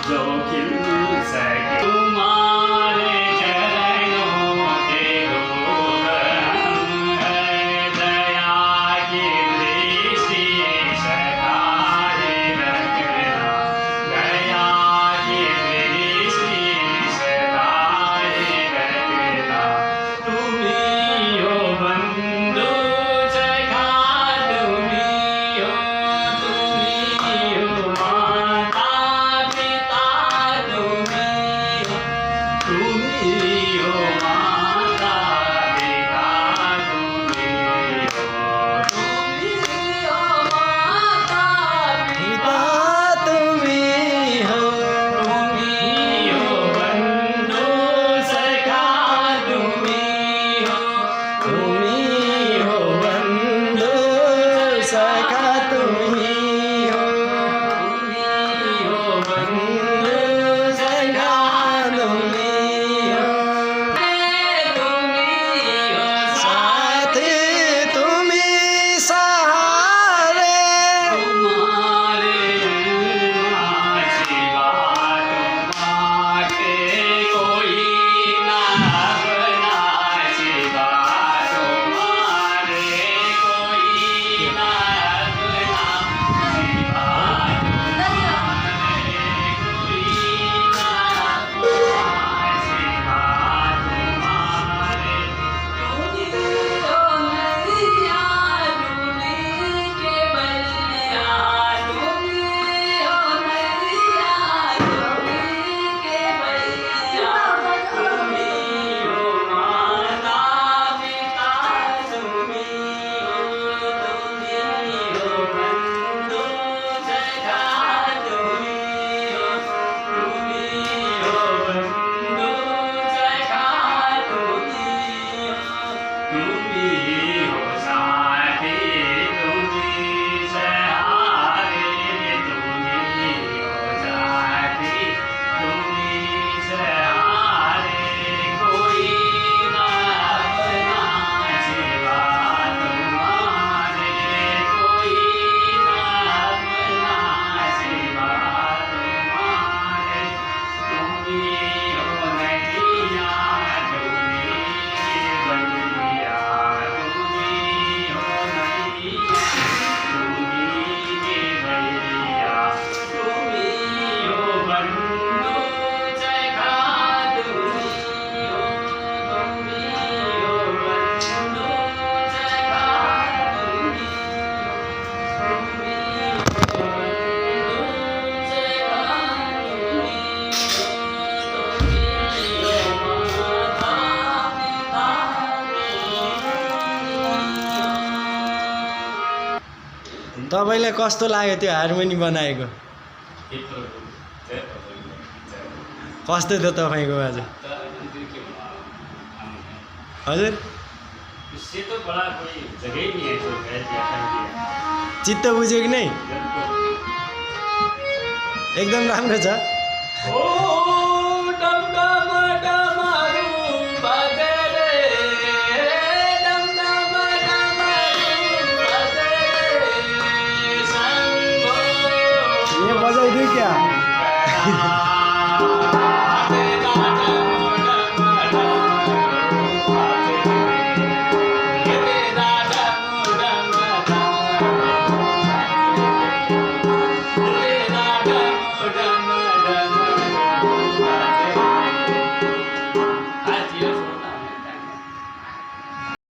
जो खिल सके तुम्हारे चरणों के धूप हम हैं। दया की दृष्टि सदाए रखना, दया की दृष्टि सदाए रखना। तुम ही हो बंधु सखा, तुम ही हो, तुम ही हो माता पिता, तुम ही हो, तुम ही हो माता पिता, तुम ही हो, तुम ही हो माता पिता, तुम ही हो, तुम ही हो बंधु सखा, तुम ही हो, तुम ही हो बंधु सखा, तुम ही हो, तुम ही हो बंधु सखा, तुम ही हो, तुम ही हो साथी तुम ही सहारे, तुम्हारे सिवा तुम्हारे कोई ना अपना, सिवा तुम्हारे कोई ना अपना, सिवा तुम्हारे कोई ना अपना, सिवा तुम्हारे। तुम ही हो नैया डूबी के बलिया, तुम ही हो नैया डूबी के बलिया, तुम ही हो माता पिता, तुम ही हो बंधु सखा, तुम ही हो, तुम ही हो बंधु सखा, तुम ही हो, तुम ही हो साथी, तुम ही सहारे, तुम ही हो साथी, तुम ही सहारे। कोई ना अपना सिवा तुम्हारे, कोई ना अपना सिवा तुम्हारे। तुम ही हो नैया डूबी के बलिया, तुम ही हो नैया डूबी के बलिया, तुम ही हो बंधु सखा, तुम ही हो, तुम ही हो बंधु सखा, तुम ही हो, तुम ही हो बंधु सखा, तुम ही हो, तुम ही हो माता पिता। तपाईँलाई कस्तो लाग्यो त्यो हार्मोनी बनाएको? कस्तो थियो तपाईँको आज? हजुर इससे तो बड़ा कोई जगह ही नहीं है जो कह दिया कर दिया। चित्त बुझ्यो कि नै? एकदम राम्रो छ। ओ डम डम डमरू बजे रे, डम डम डमरू बजे रे, शंभो ये बजाइदियो क्या?